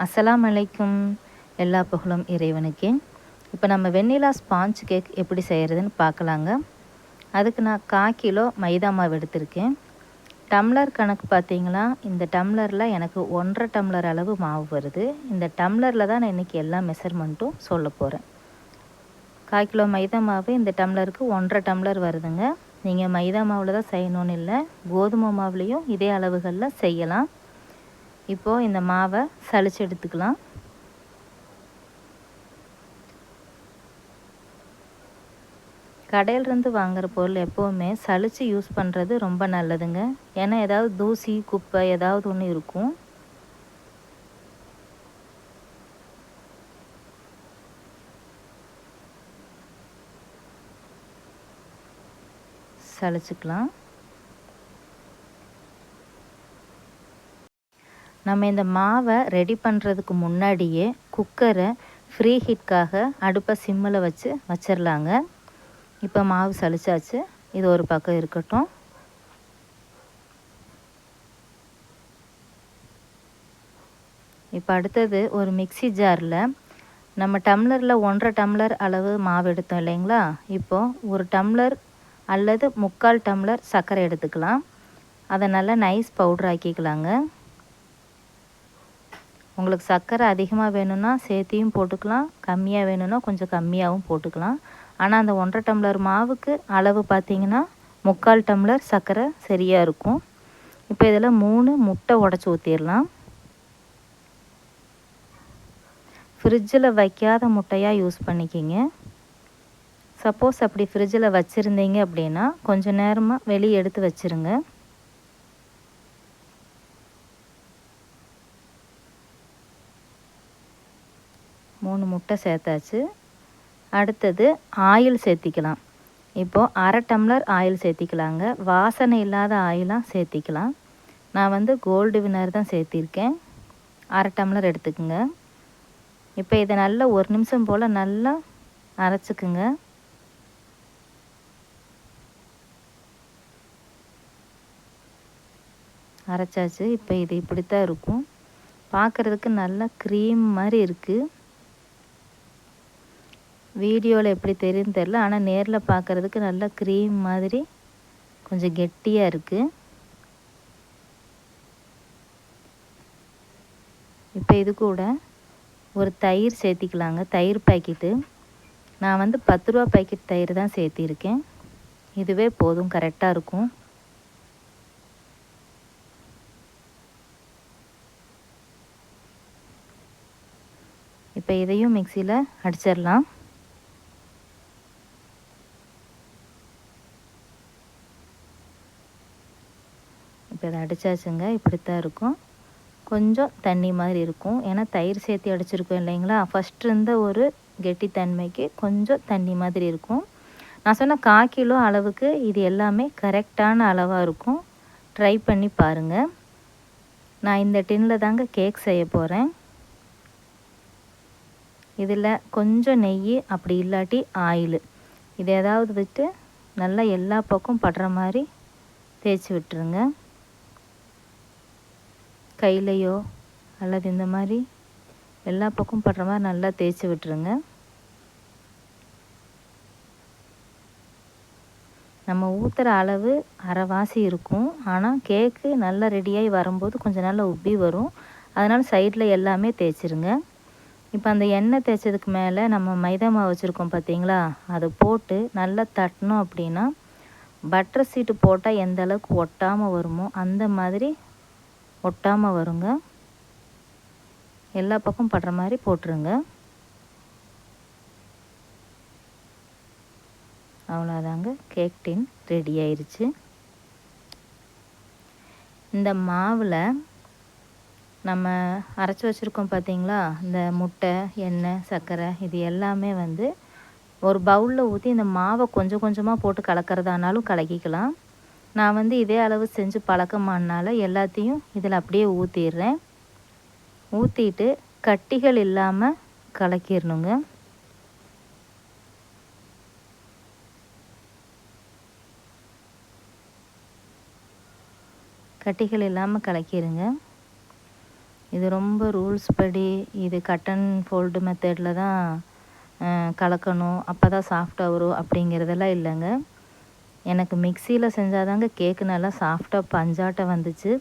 அஸ்ஸலாமு அலைக்கும். எல்லா புகழும் இறைவனுக்கே. இப்போ நம்ம வெண்ணிலா ஸ்பாஞ்ச் கேக் எப்படி செய்கிறதுன்னு பார்க்கலாங்க. அதுக்கு நான் 1/4 கிலோ மைதா மாவு எடுத்திருக்கேன். டம்ளர் கணக்கு பார்த்தீங்கன்னா, இந்த டம்ளரில் எனக்கு 1½ டம்ளர் அளவு மாவு வருது. இந்த டம்ளரில் தான் நான் இன்றைக்கி எல்லா மெஷர்மெண்ட்டும் சொல்ல போகிறேன். 1/4 கிலோ மைதா மாவு இந்த டம்ளருக்கு 1½ டம்ளர் வருதுங்க. நீங்கள் மைதா மாவில் தான் செய்யணும்னு இல்லை, கோதுமை மாவுலேயும் இதே அளவுகளில் செய்யலாம். இப்போது இந்த மாவை சலிச்சு எடுத்துக்கலாம். கடையிலிருந்து வாங்குகிற பொருள் எப்போவுமே சலிச்சு யூஸ் பண்ணுறது ரொம்ப நல்லதுங்க. ஏன்னா ஏதாவது தூசி குப்பை ஏதாவது ஒன்று இருக்கும். சலிச்சுக்கலாம். நம்ம இந்த மாவை ரெடி பண்ணுறதுக்கு முன்னாடியே குக்கரை ஃப்ரீ ஹீட்காக அடுப்பை சிம்மில் வச்சிடலாங்க. இப்போ மாவு சலிச்சாச்சு. இது ஒரு பக்கம் இருக்கட்டும். இப்போ அடுத்தது ஒரு மிக்ஸி ஜாரில் நம்ம டம்ளரில் 1½ டம்ளர் அளவு மாவு எடுத்தோம் இல்லைங்களா, இப்போது 1 டம்ளர் அல்லது 3/4 டம்ளர் சர்க்கரை எடுத்துக்கலாம். அதை நல்லா நைஸ் பவுடர் ஆக்கிக்கலாங்க. உங்களுக்கு சர்க்கரை அதிகமாக வேணும்னா சேர்த்தியும் போட்டுக்கலாம், கம்மியாக வேணும்னா கொஞ்சம் கம்மியாகவும் போட்டுக்கலாம். ஆனால் அந்த 1½ டம்ளர் மாவுக்கு அளவு பார்த்திங்கன்னா 3/4 டம்ளர் சர்க்கரை சரியாக இருக்கும். இப்போ இதில் 3 முட்டை உடச்சி ஊற்றிடலாம். ஃப்ரிட்ஜில் வைக்காத முட்டையாக யூஸ் பண்ணிக்கிங்க. சப்போஸ் அப்படி ஃப்ரிட்ஜில் வச்சுருந்தீங்க அப்படின்னா கொஞ்சம் நேரமாக வெளியே எடுத்து வச்சுருங்க. மூணு முட்டை சேர்த்தாச்சு. அடுத்தது ஆயில் சேர்த்திக்கலாம். இப்போது 1/2 டம்ளர் ஆயில் சேர்த்திக்கலாங்க. வாசனை இல்லாத ஆயிலாக சேர்த்திக்கலாம். நான் வந்து கோல்டு வினர் தான் சேர்த்திருக்கேன். 1/2 டம்ளர் எடுத்துக்குங்க. இப்போ இதை நல்லா 1 நிமிஷம் போல் நல்லா அரைச்சிக்குங்க. அரைச்சாச்சு. இப்போ இது இப்படித்தான் இருக்கும். பார்க்குறதுக்கு நல்லா க்ரீம் மாதிரி இருக்குது. வீடியோவில் எப்படி தெரியுன்னு தெரில, ஆனால் நேரில் பார்க்குறதுக்கு நல்லா க்ரீம் மாதிரி கொஞ்சம் கெட்டியாக இருக்குது. இப்போ இது கூட ஒரு தயிர் சேர்த்திக்கலாங்க. தயிர் பாக்கெட்டு நான் வந்து 10 ரூபா பாக்கெட் தயிர் தான் சேர்த்திருக்கேன். இதுவே போதும், கரெக்டாக இருக்கும். இப்போ இதையும் மிக்சியில் அடிச்சிடலாம். இப்போ இதை அடித்தாச்சுங்க. இப்படித்தான் இருக்கும். கொஞ்சம் தண்ணி மாதிரி இருக்கும், ஏன்னா தயிர் சேர்த்து அடிச்சிருக்கோம் இல்லைங்களா. ஃபஸ்ட்டு இருந்த ஒரு கெட்டித்தன்மைக்கு கொஞ்சம் தண்ணி மாதிரி இருக்கும். நான் சொன்ன 1/4 கிலோ அளவுக்கு இது எல்லாமே கரெக்டான அளவாக இருக்கும். ட்ரை பண்ணி பாருங்கள். நான் இந்த டின்னில் தாங்க கேக் செய்ய போகிறேன். இதில் கொஞ்சம் நெய், அப்படி இல்லாட்டி ஆயில், இது ஏதாவது விட்டு நல்லா எல்லா பக்கம் படுற மாதிரி தேய்ச்சி விட்டுருங்க. கையிலையோ அல்லது இந்த மாதிரி எல்லா பக்கம் படுற மாதிரி நல்லா தேய்ச்சி விட்டுருங்க. நம்ம ஊற்றுற அளவு அரைவாசி இருக்கும், ஆனால் கேக்கு நல்லா ரெடியாகி வரும்போது கொஞ்சம் நல்லா உப்பி வரும். அதனால் சைடில் எல்லாமே தேய்ச்சிருங்க. இப்போ அந்த எண்ணெய் தேய்ச்சதுக்கு மேலே நம்ம மைதா மாவு வச்சுருக்கோம் பார்த்தீங்களா, அதை போட்டு நல்லா தட்டினோம் அப்படின்னா பட்டர் சீட்டு போட்டால் எந்த அளவுக்கு ஒட்டாமல் வருமோ அந்த மாதிரி ஒட்டாமல் வருங்க. எல்லா பக்கம் படுற மாதிரி போட்டுருங்க. அவ்வளோதாங்க, கேக் டின் ரெடி ஆயிடுச்சு. இந்த மாவில் நம்ம அரைச்சி வச்சுருக்கோம் பார்த்தீங்களா, இந்த முட்டை, எண்ணெய், சர்க்கரை, இது எல்லாமே வந்து ஒரு பவுலில் ஊற்றி இந்த மாவை கொஞ்சம் கொஞ்சமாக போட்டு கலக்கிறதானாலும் கலக்கிக்கலாம். நான் வந்து இதே அளவு செஞ்சு பழக்கமானால எல்லாத்தையும் இதில் அப்படியே ஊற்றிடுறேன். ஊற்றிட்டு கட்டிகள் இல்லாமல் கலக்கிடணுங்க. கட்டிகள் இல்லாமல் கலக்கிடுங்க. இது ரொம்ப ரூல்ஸ் படி இது கட் அண்ட் ஃபோல்டு மெத்தடில் தான் கலக்கணும், அப்போ தான் சாஃப்டாக வரும் அப்படிங்கிறதெல்லாம் இல்லைங்க. எனக்கு மிக்சியில் செஞ்சாதாங்க கேக்கு நல்லா சாஃப்டாக பஞ்சாட்டம் வந்துச்சு.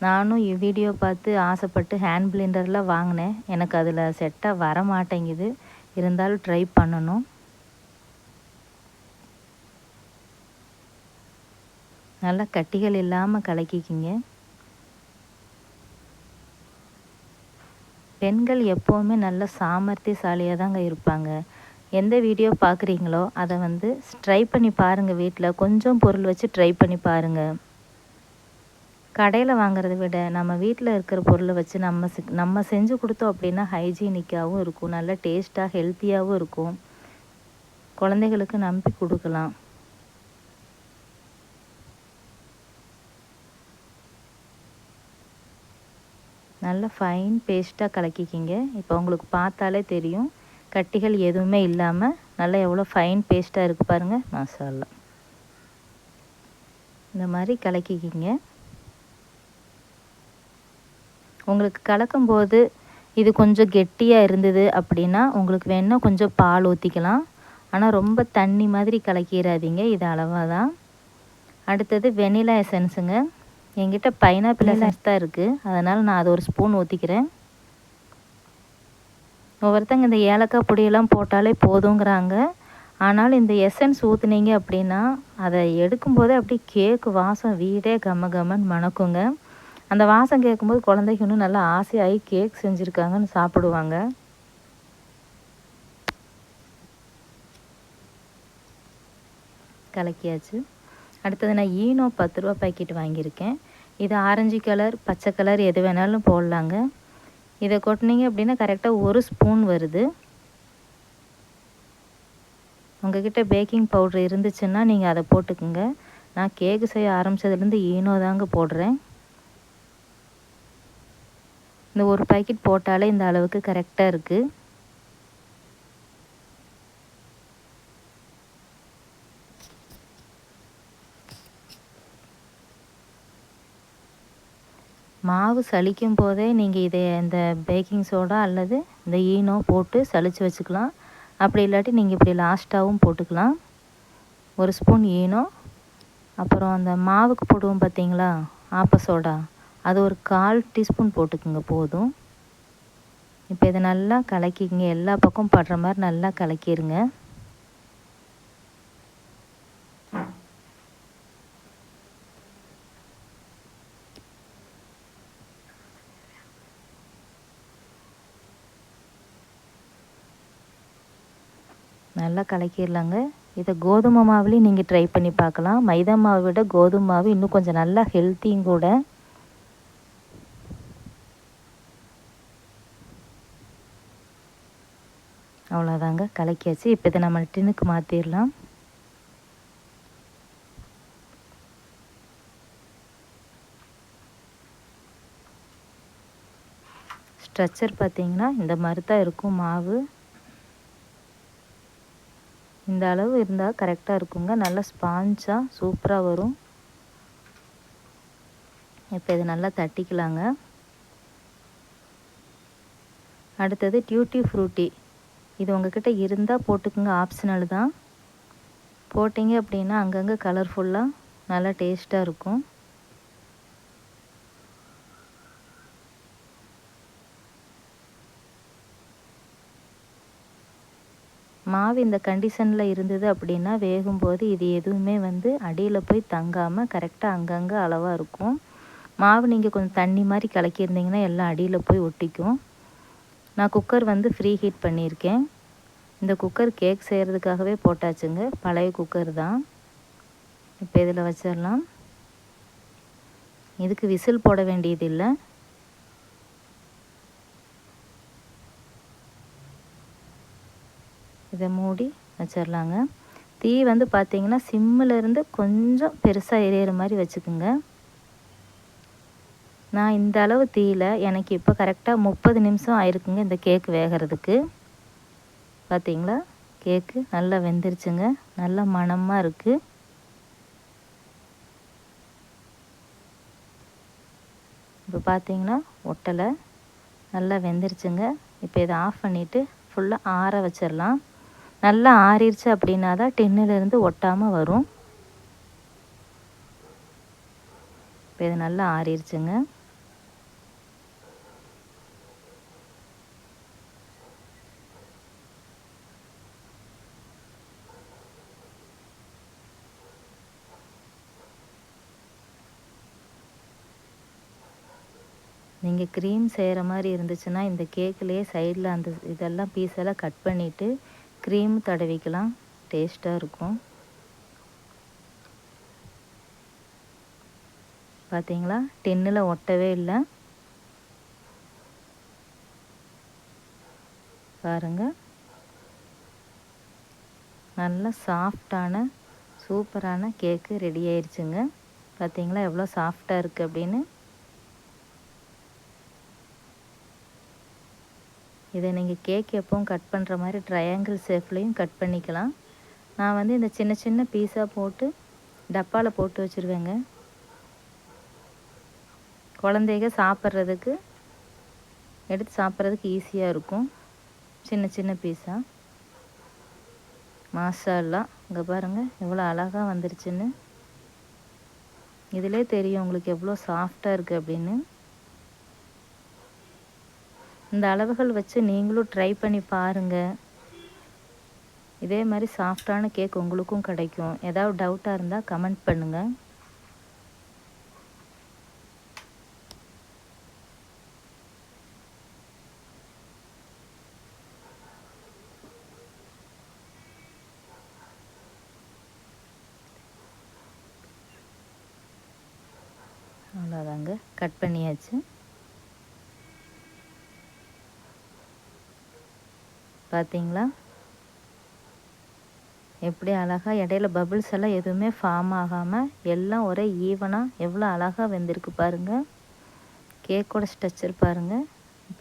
நானும் வீடியோ பார்த்து ஆசைப்பட்டு ஹேண்ட் பிளெண்டரில் வாங்கினேன். எனக்கு அதில் செட்டாக வர மாட்டேங்குது. இருந்தாலும் ட்ரை பண்ணணும். நல்லா கட்டிகள் இல்லாமல் கலக்கிக்கிங்க. பெண்கள் எப்போவுமே நல்ல சாமர்த்தியசாலியாக தாங்க இருப்பாங்க. எந்த வீடியோ பார்க்குறீங்களோ அதை வந்து ட்ரை பண்ணி பாருங்கள். வீட்டில் கொஞ்சம் பொருள் வச்சு ட்ரை பண்ணி பாருங்கள். கடையில் வாங்குறத விட நம்ம வீட்டில் இருக்கிற பொருளை வச்சு நம்ம செஞ்சு கொடுத்தோம் அப்படின்னா ஹைஜீனிக்காகவும் இருக்கும், நல்ல டேஸ்ட்டாக ஹெல்த்தியாகவும் இருக்கும். குழந்தைகளுக்கு நம்பி கொடுக்கலாம். நல்ல ஃபைன் பேஸ்ட்டாக கலக்கிக்கிங்க. இப்போ உங்களுக்கு பார்த்தாலே தெரியும், கட்டிகள் எதுவுமே இல்லாமல் நல்லா எவ்வளோ ஃபைன் பேஸ்ட்டாக இருக்குது பாருங்கள். மசாலா இந்த மாதிரி கலக்கிக்கிங்க. உங்களுக்கு கலக்கும்போது இது கொஞ்சம் கெட்டியாக இருந்தது அப்படின்னா உங்களுக்கு வேணால் கொஞ்சம் பால் ஊற்றிக்கலாம். ஆனால் ரொம்ப தண்ணி மாதிரி கலக்கிடாதீங்க, இது அளவாக தான். அடுத்தது வெனிலா எசன்ஸுங்க. என்கிட்ட பைனாப்பிள் எசன்ஸ் தான் இருக்குது, அதனால் நான் அதை ஒரு ஸ்பூன் ஊற்றிக்கிறேன். ஒவ்வொருத்தங்க இந்த ஏலக்காய் பொடியெல்லாம் போட்டாலே போதுங்கிறாங்க. ஆனால் இந்த எசன்ஸ் ஊற்றுனீங்க அப்படின்னா அதை எடுக்கும்போதே அப்படியே கேக்கு வாசம் வீடே கம்ம கம்மன்னு மணக்குங்க. அந்த வாசம் கேட்கும்போது குழந்தைக்கு இன்னும் நல்லா ஆசையாகி கேக் செஞ்சுருக்காங்கன்னு சாப்பிடுவாங்க. கலக்கியாச்சு. அடுத்தது நான் ஈனோ 10 ரூபா பாக்கெட் வாங்கியிருக்கேன். இது ஆரஞ்சு கலர், பச்சை கலர் எது வேணாலும் போடலாங்க. இதை கொட்டினீங்க அப்படின்னா கரெக்டாக 1 ஸ்பூன் வருது. உங்ககிட்ட பேக்கிங் பவுட்ரு இருந்துச்சுன்னா நீங்கள் அதை போட்டுக்குங்க. நான் கேக்கு செய்ய ஆரம்பித்ததுலேருந்து ஈனோ தாங்க போடுறேன். இந்த ஒரு பாக்கெட் போட்டாலே இந்த அளவுக்கு கரெக்டாக இருக்குது. மாவு சலிக்கும் போதே நீங்கள் இந்த பேக்கிங் சோடா அல்லது இந்த ஈனோ போட்டு சலிச்சு வச்சுக்கலாம். அப்படி இல்லாட்டி நீங்கள் இப்படி லாஸ்ட்டாகவும் போட்டுக்கலாம். 1 ஸ்பூன் ஈனோ, அப்புறம் அந்த மாவுக்கு போடுவோம் பார்த்தீங்களா ஆப்ப சோடா, அது ஒரு 1/4 டீஸ்பூன் போட்டுக்குங்க போதும். இப்போ இதை நல்லா கலக்கிங்க, எல்லா பக்கம் படுற மாதிரி நல்லா கலக்கிடுங்க. நல்லா கலக்கிடலாங்க. இதை கோதுமை மாவுலேயும் நீங்கள் ட்ரை பண்ணி பார்க்கலாம். மைதா மாவை விட கோதுமை மாவு இன்னும் கொஞ்சம் நல்லா ஹெல்த்தியும் கூட. அவ்வளோதாங்க, கலக்கியாச்சு. இப்போ இதை நம்ம டின்னுக்கு மாற்றிடலாம். ஸ்ட்ரக்சர் பார்த்தீங்கன்னா இந்த மாதிரி தான் இருக்கும் மாவு. இந்த அளவு இருந்தால் கரெக்டாக இருக்குங்க. நல்லா ஸ்பாஞ்சாக சூப்பராக வரும். இப்போ இதை நல்லா தட்டிக்கலாங்க. அடுத்தது டியூட்டி ஃப்ரூட்டி. இது உங்ககிட்ட இருந்தால் போட்டுக்குங்க, ஆப்ஷனல் தான். போட்டிங்க அப்படின்னா அங்கங்கே கலர்ஃபுல்லாக நல்லா டேஸ்ட்டாக இருக்கும். மாவு இந்த கண்டிஷனில் இருந்தது அப்படின்னா வேகும்போது இது எதுவுமே வந்து அடியில் போய் தங்காமல் கரெக்டாக அங்கங்கே அளவாக இருக்கும். மாவு நீங்கள் கொஞ்சம் தண்ணி மாதிரி கலக்கியிருந்தீங்கன்னா எல்லாம் அடியில் போய் ஒட்டிக்கும். நான் குக்கர் வந்து ஃப்ரீ ஹீட் பண்ணியிருக்கேன். இந்த குக்கர் கேக் செய்கிறதுக்காகவே போட்டாச்சுங்க, பழைய குக்கர் தான். இப்போ இதில் வச்சிடலாம். இதுக்கு விசில் போட வேண்டியது இல்லை. இதை மூடி வச்சிடலாங்க. தீ வந்து பார்த்திங்கன்னா சிம்மில் இருந்து கொஞ்சம் பெருசாக எரியிற மாதிரி வச்சுக்கோங்க. நான் இந்த அளவு தீயில் எனக்கு இப்போ கரெக்டாக 30 நிமிஷம் ஆயிருக்குங்க இந்த கேக் வேகிறதுக்கு. பார்த்திங்களா, கேக்கு நல்லா வெந்துருச்சுங்க, நல்லா மணமாக இருக்குது. இப்போ பார்த்திங்கன்னா ஒட்டலை. நல்லா வெந்துருச்சுங்க. இப்போ இதை ஆஃப் பண்ணிவிட்டு ஃபுல்லாக ஆற வச்சிடலாம். நல்லா ஆறிடுச்சு அப்படின்னா தான் டின்னிலேருந்து ஒட்டாமல் வரும். இப்போ இது நல்லா ஆறிடுச்சுங்க. நீங்கள் க்ரீம் செய்கிற மாதிரி இருந்துச்சுன்னா இந்த கேக்கிலேயே சைடில் அந்த இதெல்லாம் பீஸெல்லாம் கட் பண்ணிவிட்டு க்ரீம் தடவிக்கலாம். டேஸ்ட்டாக இருக்கும். பார்த்தீங்களா, டின்னில் ஒட்டவே இல்லை. பாருங்கள், நல்லா சாஃப்டான சூப்பரான கேக்கு ரெடி ஆயிடுச்சுங்க. பார்த்தீங்களா எவ்வளோ சாஃப்டாக இருக்குது அப்படின்னு. இதை நீங்கள் கேக் எப்பவும் கட் பண்ணுற மாதிரி ட்ரையாங்கிள் ஷேப்லேயும் கட் பண்ணிக்கலாம். நான் வந்து இந்த சின்ன சின்ன பீஸாக போட்டு டப்பாவில் போட்டு வச்சுருவேங்க. குழந்தைங்க சாப்பிட்றதுக்கு எடுத்து சாப்பிட்றதுக்கு ஈஸியாக இருக்கும். சின்ன சின்ன பீஸாக. மாஷாஅல்லா, இங்கே பாருங்கள் எவ்வளோ அழகாக வந்துருச்சுன்னு. இதிலே தெரியும் உங்களுக்கு எவ்வளோ சாஃப்டாக இருக்குது அப்படின்னு. இந்த அளவுகள் வச்சு நீங்களும் ட்ரை பண்ணி பாருங்கள். இதே மாதிரி சாஃப்டான கேக் உங்களுக்கும் கிடைக்கும். ஏதாவது டவுட்டாக இருந்தால் கமெண்ட் பண்ணுங்கள். அவ்வளோதாங்க, கட் பண்ணியாச்சு. பார்த்தீங்களா எப்படி அழகாக இடையில பபிள்ஸ் எல்லாம் எதுவுமே ஃபார்ம் ஆகாமல் எல்லாம் ஒரே ஈவனாக எவ்வளோ அழகாக வெந்திருக்கு பாருங்கள். கேக்கோட ஸ்ட்ரக்சர் பாருங்கள்.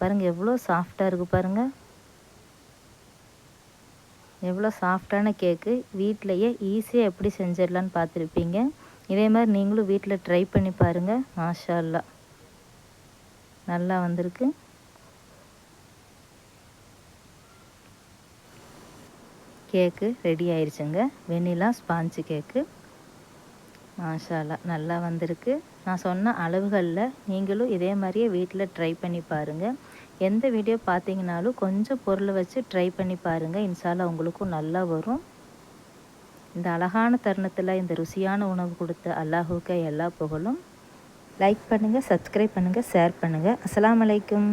பாருங்கள் எவ்வளோ சாஃப்டாக இருக்குது பாருங்கள். எவ்வளோ சாஃப்டான கேக்கு. வீட்டிலையே ஈஸியாக எப்படி செஞ்சிடலான்னு பார்த்துருப்பீங்க. இதே மாதிரி நீங்களும் வீட்டில் ட்ரை பண்ணி பாருங்கள். மாஷாஅல்லா, நல்லா வந்திருக்கு. கேக்கு ரெடி ஆயிடுச்சுங்க. வெண்ணிலா ஸ்பாஞ்சு கேக்கு. மாஷாஅல்லா, நல்லா வந்திருக்கு. நான் சொன்ன அளவுகளில் நீங்களும் இதே மாதிரியே வீட்டில் ட்ரை பண்ணி பாருங்கள். எந்த வீடியோ பார்த்தீங்கனாலும் கொஞ்சம் பொருளை வச்சு ட்ரை பண்ணி பாருங்கள். இன்ஷால்லா உங்களுக்கும் நல்லா வரும். இந்த அழகான தருணத்தில் இந்த ருசியான உணவு கொடுத்த அல்லாஹுக்கு எல்லா புகழும். லைக் பண்ணுங்கள், சப்ஸ்கிரைப் பண்ணுங்கள், ஷேர் பண்ணுங்கள். அஸ்ஸலாமு அலைக்கும்.